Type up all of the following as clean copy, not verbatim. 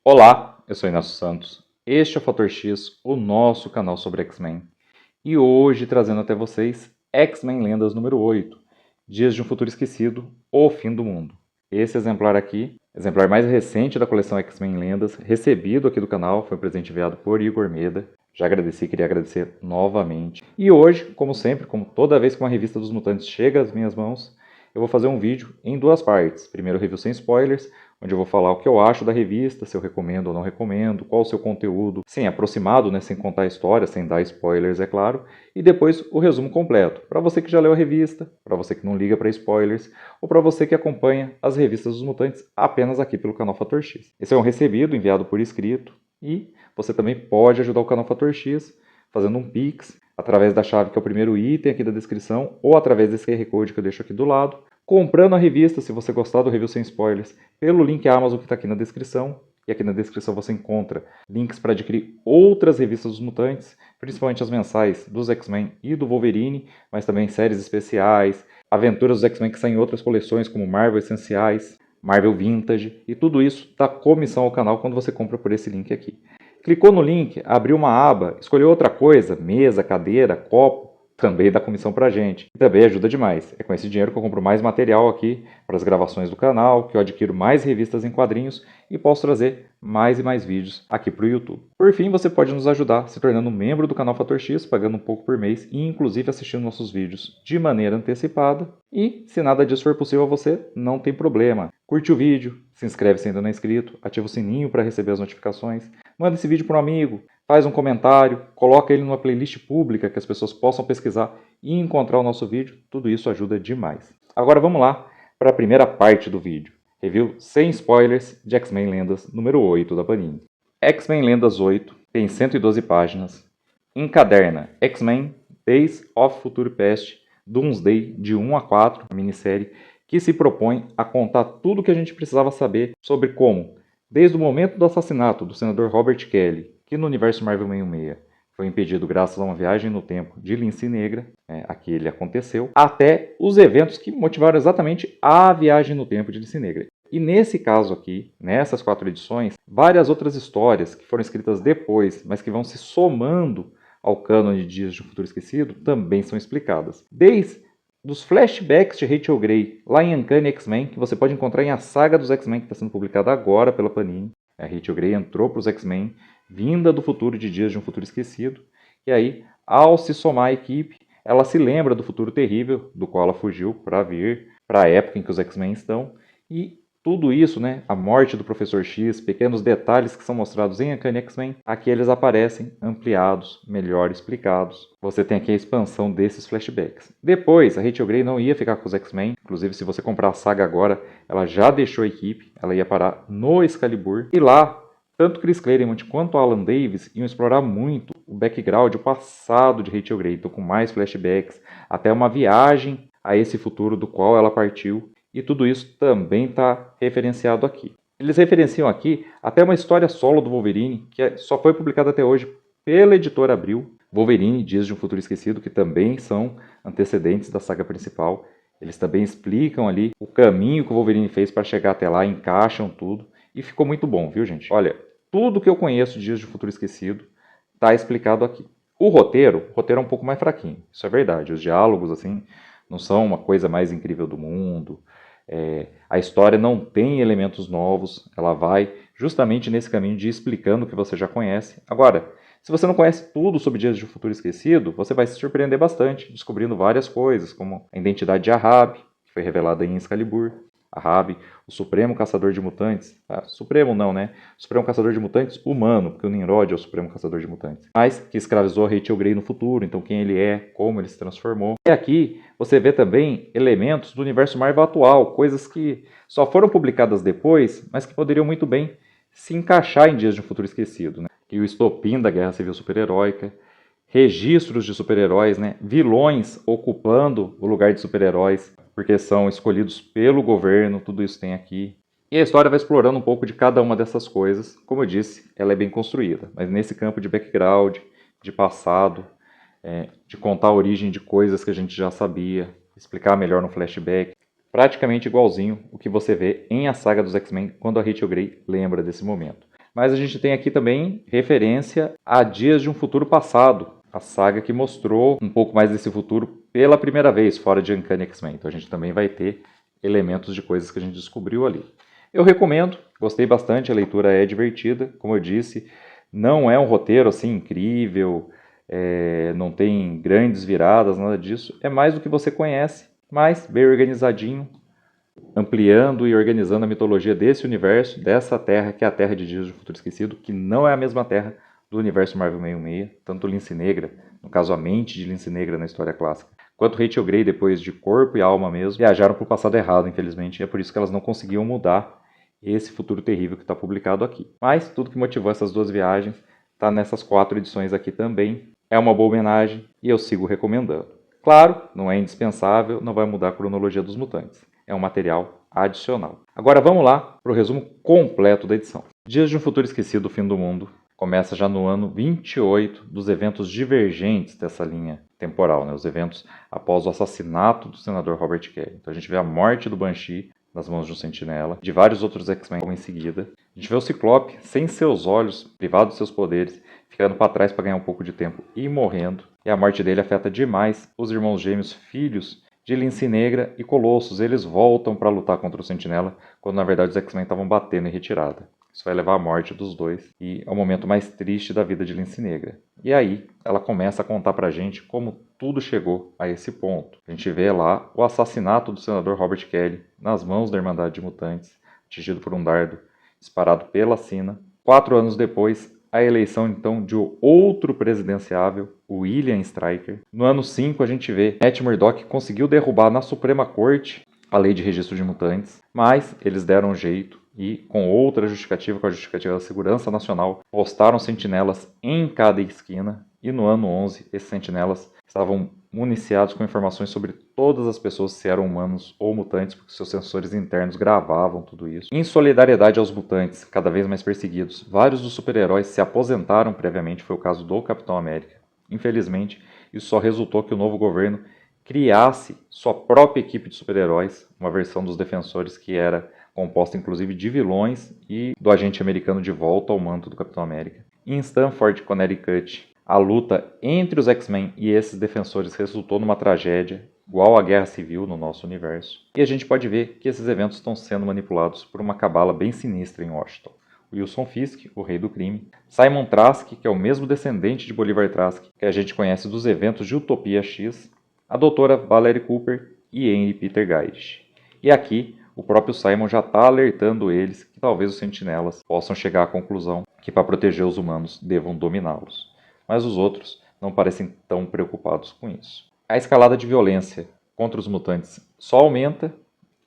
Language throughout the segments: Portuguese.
Olá, eu sou Inácio Santos. Este é o Fator X, o nosso canal sobre X-Men. E hoje trazendo até vocês X-Men Lendas número 8, Dias de um Futuro Esquecido, O Fim do Mundo. Esse exemplar aqui, exemplar mais recente da coleção X-Men Lendas, recebido aqui do canal, foi um presente enviado por Igor Meda. Já agradeci, queria agradecer novamente. E hoje, como sempre, como toda vez que uma revista dos Mutantes chega às minhas mãos, eu vou fazer um vídeo em duas partes. Primeiro, review sem spoilers, onde eu vou falar o que eu acho da revista, se eu recomendo ou não recomendo, qual o seu conteúdo, sim, aproximado, né, sem contar a história, sem dar spoilers, é claro, e depois o resumo completo, para você que já leu a revista, para você que não liga para spoilers, ou para você que acompanha as revistas dos Mutantes apenas aqui pelo canal Fator X. Esse é um recebido enviado por escrito, e você também pode ajudar o canal Fator X fazendo um Pix, através da chave que é o primeiro item aqui da descrição, ou através desse QR Code que eu deixo aqui do lado, comprando a revista, se você gostar do review sem spoilers, pelo link Amazon que está aqui na descrição. E aqui na descrição você encontra links para adquirir outras revistas dos Mutantes, principalmente as mensais dos X-Men e do Wolverine, mas também séries especiais, aventuras dos X-Men que saem em outras coleções, como Marvel Essenciais, Marvel Vintage, e tudo isso dá comissão ao canal quando você compra por esse link aqui. Clicou no link, abriu uma aba, escolheu outra coisa, mesa, cadeira, copo, também dá comissão pra gente. E também ajuda demais. É com esse dinheiro que eu compro mais material aqui para as gravações do canal, que eu adquiro mais revistas em quadrinhos e posso trazer mais e mais vídeos aqui para o YouTube. Por fim, você pode nos ajudar se tornando um membro do canal Fator X, pagando um pouco por mês e inclusive assistindo nossos vídeos de maneira antecipada. E se nada disso for possível a você, não tem problema. Curte o vídeo, se inscreve se ainda não é inscrito, ativa o sininho para receber as notificações, manda esse vídeo para um amigo, faz um comentário, coloca ele numa playlist pública que as pessoas possam pesquisar e encontrar o nosso vídeo. Tudo isso ajuda demais. Agora vamos lá para a primeira parte do vídeo. Review sem spoilers de X-Men Lendas número 8 da Panini. X-Men Lendas 8 tem 112 páginas. Encaderna X-Men Days of Future Past Doomsday de 1 a 4, a minissérie, que se propõe a contar tudo o que a gente precisava saber sobre como, desde o momento do assassinato do senador Robert Kelly, que no universo Marvel 66 foi impedido graças a uma viagem no tempo de Lince Negra, aqui ele aconteceu, até os eventos que motivaram exatamente a viagem no tempo de Lince Negra. E nesse caso aqui, nessas 4 edições, várias outras histórias que foram escritas depois, mas que vão se somando ao cânone de Dias de um Futuro Esquecido, também são explicadas. Desde dos flashbacks de Rachel Grey, lá em Uncanny X-Men, que você pode encontrar em A Saga dos X-Men, que está sendo publicada agora pela Panini. A Rachel Grey entrou para os X-Men, vinda do futuro de Dias de um Futuro Esquecido, e aí, ao se somar à equipe, ela se lembra do futuro terrível, do qual ela fugiu para vir para a época em que os X-Men estão, e tudo isso, né, a morte do Professor X, pequenos detalhes que são mostrados em Uncanny X-Men, aqui eles aparecem ampliados, melhor explicados. Você tem aqui a expansão desses flashbacks. Depois, a Rachel Grey não ia ficar com os X-Men, inclusive se você comprar a saga agora, ela já deixou a equipe, ela ia parar no Excalibur, e lá, tanto Chris Claremont quanto Alan Davis iam explorar muito o background, o passado de Rachel Grey, então com mais flashbacks, até uma viagem a esse futuro do qual ela partiu. E tudo isso também está referenciado aqui. Eles referenciam aqui até uma história solo do Wolverine, que só foi publicada até hoje pela editora Abril. Wolverine, Dias de um Futuro Esquecido, que também são antecedentes da saga principal. Eles também explicam ali o caminho que o Wolverine fez para chegar até lá, encaixam tudo. E ficou muito bom, viu, gente? Olha, tudo que eu conheço de Dias de um Futuro Esquecido está explicado aqui. O roteiro é um pouco mais fraquinho, isso é verdade. Os diálogos, assim, não são uma coisa mais incrível do mundo. A história não tem elementos novos, ela vai justamente nesse caminho de explicando o que você já conhece. Agora, se você não conhece tudo sobre Dias de um Futuro Esquecido, você vai se surpreender bastante, descobrindo várias coisas, como a identidade de Ahab, que foi revelada em Excalibur. Ahab, o Supremo Caçador de Mutantes. Supremo não, né? Supremo Caçador de Mutantes humano, porque o Nimrod é o Supremo Caçador de Mutantes. Mas que escravizou a Rachel Grey no futuro, então quem ele é, como ele se transformou. E aqui você vê também elementos do universo Marvel atual, coisas que só foram publicadas depois, mas que poderiam muito bem se encaixar em Dias de um Futuro Esquecido, né? E o estopim da Guerra Civil Super-Heróica, registros de super-heróis, né? Vilões ocupando o lugar de super-heróis, porque são escolhidos pelo governo, tudo isso tem aqui. E a história vai explorando um pouco de cada uma dessas coisas. Como eu disse, ela é bem construída, mas nesse campo de background, de passado, de contar a origem de coisas que a gente já sabia, explicar melhor no flashback, praticamente igualzinho o que você vê em A Saga dos X-Men quando a Rachel Grey lembra desse momento. Mas a gente tem aqui também referência a Dias de um Futuro Passado, a saga que mostrou um pouco mais desse futuro pela primeira vez fora de Uncanny X-Men. Então a gente também vai ter elementos de coisas que a gente descobriu ali. Eu recomendo, gostei bastante, a leitura é divertida, como eu disse, não é um roteiro assim incrível, não tem grandes viradas, nada disso, é mais do que você conhece, mas bem organizadinho, ampliando e organizando a mitologia desse universo, dessa Terra, que é a Terra de Dias do Futuro Esquecido, que não é a mesma Terra do universo Marvel 66, tanto Lince Negra, no caso a mente de Lince Negra na história clássica, quanto Rachel Grey, depois de corpo e alma mesmo, viajaram para o passado errado, infelizmente, e é por isso que elas não conseguiam mudar esse futuro terrível que está publicado aqui. Mas tudo que motivou essas duas viagens está nessas 4 edições aqui também. É uma boa homenagem e eu sigo recomendando. Claro, não é indispensável, não vai mudar a cronologia dos mutantes. É um material adicional. Agora vamos lá para o resumo completo da edição. Dias de um Futuro Esquecido, o Fim do Mundo, começa já no ano 28 dos eventos divergentes dessa linha temporal, né? Os eventos após o assassinato do senador Robert Kelly. Então a gente vê a morte do Banshee nas mãos de um sentinela, de vários outros X-Men em seguida. A gente vê o Ciclope sem seus olhos, privado de seus poderes, ficando para trás para ganhar um pouco de tempo e morrendo. E a morte dele afeta demais os irmãos gêmeos, filhos de Lince Negra e Colossus. Eles voltam para lutar contra o Sentinela, quando na verdade os X-Men estavam batendo em retirada. Isso vai levar à morte dos dois e é o momento mais triste da vida de Lince Negra. E aí ela começa a contar pra gente como tudo chegou a esse ponto. A gente vê lá o assassinato do senador Robert Kelly nas mãos da Irmandade de Mutantes, atingido por um dardo disparado pela sina. 4 anos depois, a eleição então de outro presidenciável, o William Stryker. No ano 5 a gente vê Matt Murdock conseguiu derrubar na Suprema Corte a lei de registro de mutantes, mas eles deram um jeito e, com outra justificativa, com a justificativa da segurança nacional, postaram sentinelas em cada esquina. E no ano 11, esses sentinelas estavam municiados com informações sobre todas as pessoas, se eram humanos ou mutantes, porque seus sensores internos gravavam tudo isso. Em solidariedade aos mutantes, cada vez mais perseguidos, vários dos super-heróis se aposentaram previamente, foi o caso do Capitão América. Infelizmente, isso só resultou que o novo governo criasse sua própria equipe de super-heróis, uma versão dos Defensores que era composta inclusive de vilões e do agente americano de volta ao manto do Capitão América. Em Stamford, Connecticut, a luta entre os X-Men e esses defensores resultou numa tragédia igual à Guerra Civil no nosso universo. E a gente pode ver que esses eventos estão sendo manipulados por uma cabala bem sinistra em Washington. Wilson Fisk, o rei do crime, Simon Trask, que é o mesmo descendente de Bolivar Trask que a gente conhece dos eventos de Utopia X, a doutora Valerie Cooper e Henry Peter Guide. E aqui, o próprio Simon já está alertando eles que talvez os sentinelas possam chegar à conclusão que para proteger os humanos devam dominá-los. Mas os outros não parecem tão preocupados com isso. A escalada de violência contra os mutantes só aumenta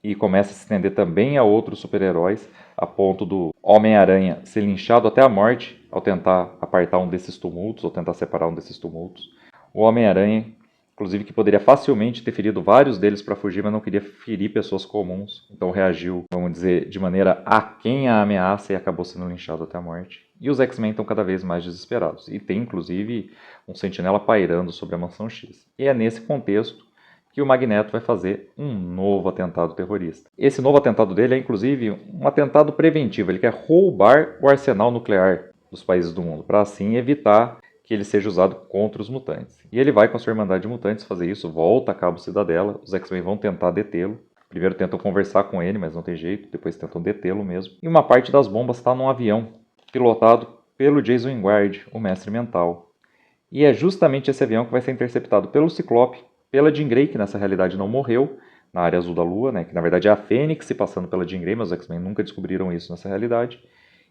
e começa a se estender também a outros super-heróis, a ponto do Homem-Aranha ser linchado até a morte ao tentar apartar um desses tumultos, ou tentar separar um desses tumultos. O Homem-Aranha, inclusive, que poderia facilmente ter ferido vários deles para fugir, mas não queria ferir pessoas comuns. Então reagiu, vamos dizer, de maneira aquém à ameaça e acabou sendo linchado até a morte. E os X-Men estão cada vez mais desesperados. E tem, inclusive, um sentinela pairando sobre a Mansão X. E é nesse contexto que o Magneto vai fazer um novo atentado terrorista. Esse novo atentado dele é, inclusive, um atentado preventivo. Ele quer roubar o arsenal nuclear dos países do mundo, para assim evitar que ele seja usado contra os mutantes. E ele vai com a sua Irmandade de Mutantes fazer isso, volta a Cabo Cidadela, os X-Men vão tentar detê-lo. Primeiro tentam conversar com ele, mas não tem jeito, depois tentam detê-lo mesmo. E uma parte das bombas está num avião, pilotado pelo Jason Ward, o Mestre Mental. E é justamente esse avião que vai ser interceptado pelo Ciclope, pela Jean Grey, que nessa realidade não morreu, na área azul da Lua, né, que na verdade é a Fênix se passando pela Jean Grey, mas os X-Men nunca descobriram isso nessa realidade,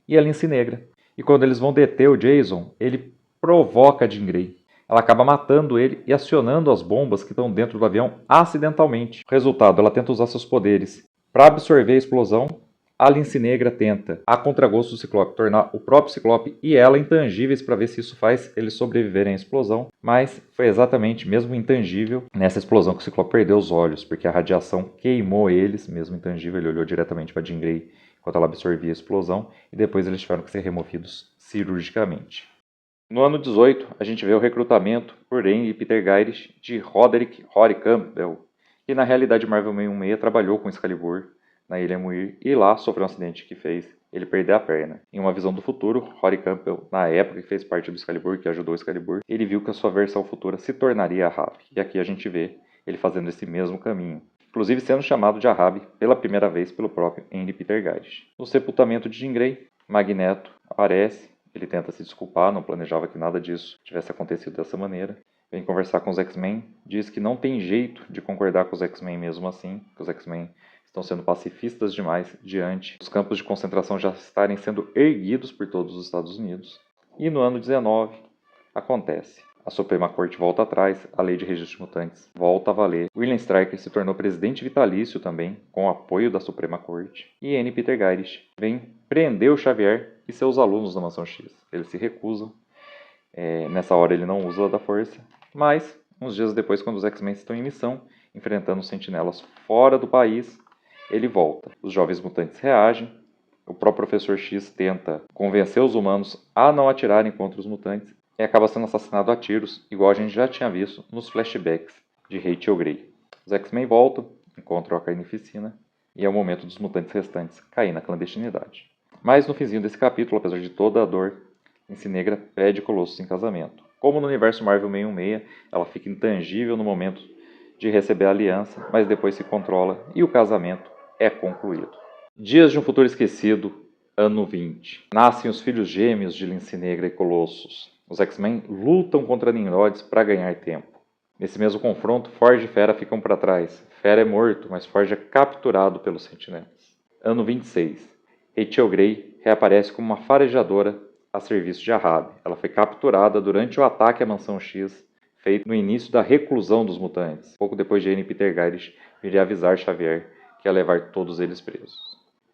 e a Lince Negra. E quando eles vão deter o Jason, ele provoca a Jean Grey. Ela acaba matando ele e acionando as bombas que estão dentro do avião acidentalmente. Resultado, ela tenta usar seus poderes para absorver a explosão. A Lince Negra tenta, a contragosto do Ciclope, tornar o próprio Ciclope e ela intangíveis para ver se isso faz eles sobreviverem à explosão. Mas foi exatamente, mesmo intangível, nessa explosão que o Ciclope perdeu os olhos, porque a radiação queimou eles, mesmo intangível. Ele olhou diretamente para Jean Grey enquanto ela absorvia a explosão e depois eles tiveram que ser removidos cirurgicamente. No ano 18, a gente vê o recrutamento por Henry Peter Gyrich de Roderick "Rory" Campbell, que na realidade Marvel 616 trabalhou com Excalibur na Ilha Muir, e lá sofreu um acidente que fez ele perder a perna. Em uma visão do futuro, Rory Campbell, na época que fez parte do Excalibur, que ajudou o Excalibur, ele viu que a sua versão futura se tornaria Ahab. E aqui a gente vê ele fazendo esse mesmo caminho, inclusive sendo chamado de Ahab pela primeira vez pelo próprio Henry Peter Guide. No sepultamento de Jean Grey, Magneto aparece, ele tenta se desculpar, não planejava que nada disso tivesse acontecido dessa maneira. Vem conversar com os X-Men, diz que não tem jeito de concordar com os X-Men mesmo assim, que os X-Men estão sendo pacifistas demais diante dos campos de concentração já estarem sendo erguidos por todos os Estados Unidos. E no ano 19, acontece. A Suprema Corte volta atrás, a Lei de Registro de Mutantes volta a valer. William Stryker se tornou presidente vitalício também, com o apoio da Suprema Corte. E N. Peter Gyrich vem prender o Xavier e seus alunos da Mansão X. Eles se recusam. Nessa hora ele não usa da força. Mas, uns dias depois, quando os X-Men estão em missão, enfrentando os sentinelas fora do país, ele volta. Os jovens mutantes reagem. O próprio Professor X tenta convencer os humanos a não atirarem contra os mutantes e acaba sendo assassinado a tiros, igual a gente já tinha visto nos flashbacks de Rachel Grey. Os X-Men voltam, encontram a Carnificina e é o momento dos mutantes restantes cair na clandestinidade. Mas no finzinho desse capítulo, apesar de toda a dor, Lince Negra pede Colossus em casamento. Como no universo Marvel 616, ela fica intangível no momento de receber a aliança, mas depois se controla e o casamento é concluído. Dias de um Futuro Esquecido, ano 20. Nascem os filhos gêmeos de Lince Negra e Colossus. Os X-Men lutam contra Nimrods para ganhar tempo. Nesse mesmo confronto, Forge e Fera ficam para trás. Fera é morto, mas Forge é capturado pelos Sentinelas. Ano 26. Rachel Grey reaparece como uma farejadora a serviço de Ahab. Ela foi capturada durante o ataque à Mansão X, feito no início da reclusão dos mutantes. Pouco depois de N. Peter Gyrich viria avisar Xavier que ia levar todos eles presos.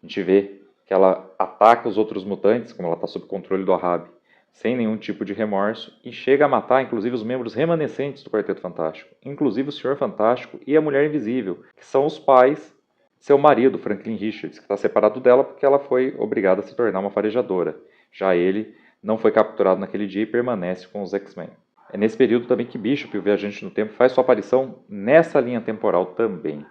A gente vê que ela ataca os outros mutantes, como ela está sob controle do Ahab, sem nenhum tipo de remorso, e chega a matar inclusive os membros remanescentes do Quarteto Fantástico, inclusive o Senhor Fantástico e a Mulher Invisível, que são os pais de seu marido, Franklin Richards, que está separado dela porque ela foi obrigada a se tornar uma farejadora. Já ele não foi capturado naquele dia e permanece com os X-Men. É nesse período também que Bishop, o Viajante no Tempo, faz sua aparição nessa linha temporal também.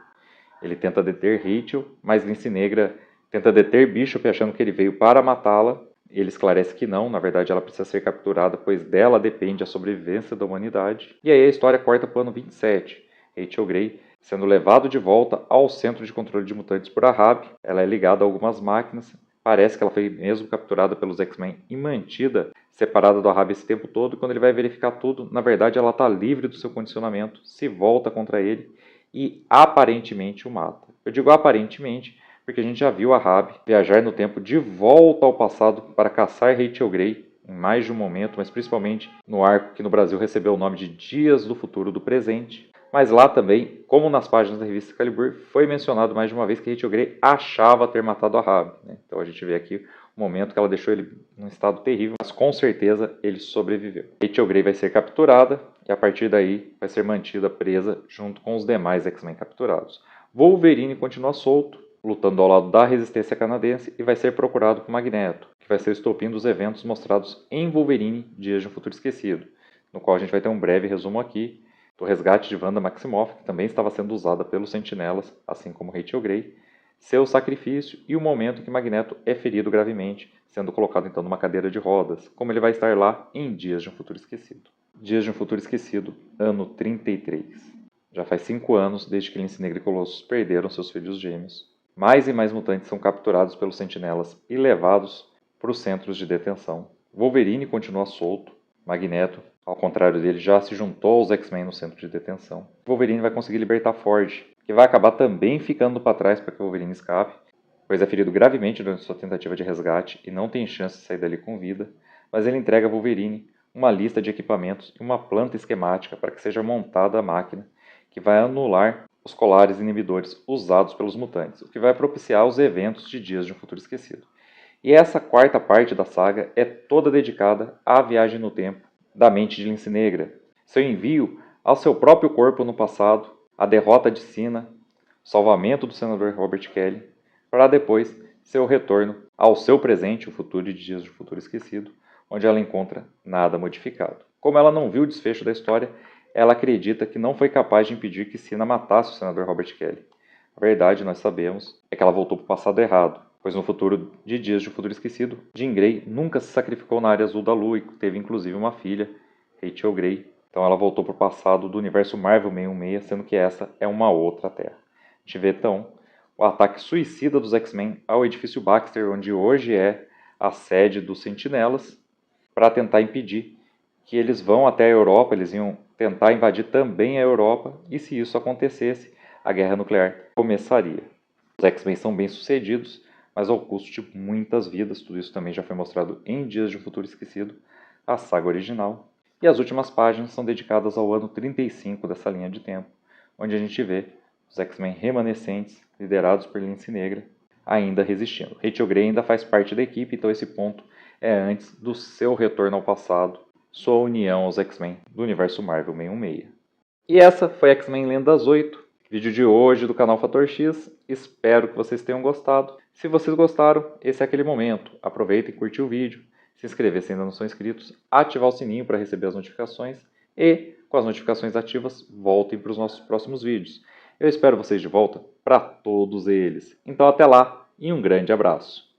Ele tenta deter Rachel, mas Lince Negra tenta deter Bishop achando que ele veio para matá-la. Ele esclarece que não, na verdade ela precisa ser capturada, pois dela depende a sobrevivência da humanidade. E aí a história corta para o ano 27. Rachel Grey sendo levado de volta ao Centro de Controle de Mutantes por Ahab. Ela é ligada a algumas máquinas. Parece que ela foi mesmo capturada pelos X-Men e mantida separada do Ahab esse tempo todo. E quando ele vai verificar tudo, na verdade ela está livre do seu condicionamento, se volta contra ele e aparentemente o mata. Eu digo aparentemente porque a gente já viu Ahab viajar no tempo de volta ao passado para caçar Rachel Grey em mais de um momento, mas principalmente no arco que no Brasil recebeu o nome de Dias do Futuro do Presente. Mas lá também, como nas páginas da revista Excalibur, foi mencionado mais de uma vez que Rachel Grey achava ter matado Ahab. Então a gente vê aqui o momento que ela deixou ele num estado terrível, mas com certeza ele sobreviveu. Rachel Grey vai ser capturada e a partir daí vai ser mantida presa junto com os demais X-Men capturados. Wolverine continua solto, lutando ao lado da resistência canadense e vai ser procurado por Magneto, que vai ser o estopim dos eventos mostrados em Wolverine, Dias de um Futuro Esquecido, no qual a gente vai ter um breve resumo aqui do resgate de Wanda Maximoff, que também estava sendo usada pelos Sentinelas, assim como Rachel Grey, seu sacrifício e o momento em que Magneto é ferido gravemente, sendo colocado então numa cadeira de rodas, como ele vai estar lá em Dias de um Futuro Esquecido. Dias de um Futuro Esquecido, ano 33. Já faz 5 anos desde que Lince Negra e Colossus perderam seus filhos gêmeos. Mais e mais mutantes são capturados pelos Sentinelas e levados para os centros de detenção. Wolverine continua solto. Magneto, ao contrário dele, já se juntou aos X-Men no centro de detenção. Wolverine vai conseguir libertar Forge, que vai acabar também ficando para trás para que Wolverine escape, pois é ferido gravemente durante sua tentativa de resgate e não tem chance de sair dali com vida, mas ele entrega a Wolverine uma lista de equipamentos e uma planta esquemática para que seja montada a máquina que vai anular os colares inibidores usados pelos mutantes, o que vai propiciar os eventos de Dias de um Futuro Esquecido. E essa quarta parte da saga é toda dedicada à viagem no tempo da mente de Lince Negra, seu envio ao seu próprio corpo no passado, a derrota de Sina, o salvamento do senador Robert Kelly, para depois seu retorno ao seu presente, o futuro de Dias de um Futuro Esquecido, onde ela encontra nada modificado. Como ela não viu o desfecho da história, ela acredita que não foi capaz de impedir que Sina matasse o senador Robert Kelly. A verdade, nós sabemos, é que ela voltou para o passado errado, pois no futuro de Dias de um Futuro Esquecido, Jean Grey nunca se sacrificou na área azul da Lua e teve inclusive uma filha, Rachel Grey. Então ela voltou para o passado do universo Marvel 616, sendo que essa é uma outra Terra. A gente vê então o ataque suicida dos X-Men ao edifício Baxter, onde hoje é a sede dos Sentinelas, para tentar impedir que eles vão até a Europa, eles iam tentar invadir também a Europa, e se isso acontecesse, a guerra nuclear começaria. Os X-Men são bem-sucedidos, mas ao custo de muitas vidas. Tudo isso também já foi mostrado em Dias de um Futuro Esquecido, a saga original. E as últimas páginas são dedicadas ao ano 35 dessa linha de tempo, onde a gente vê os X-Men remanescentes, liderados por Lince Negra, ainda resistindo. Rachel Grey ainda faz parte da equipe, então esse ponto é antes do seu retorno ao passado, sua união aos X-Men do universo Marvel 616. E essa foi X-Men Lendas 8, vídeo de hoje do canal Fator X. Espero que vocês tenham gostado. Se vocês gostaram, esse é aquele momento. Aproveitem e curtir o vídeo, se inscrever se ainda não são inscritos, ativar o sininho para receber as notificações e, com as notificações ativas, voltem para os nossos próximos vídeos. Eu espero vocês de volta para todos eles. Então até lá e um grande abraço.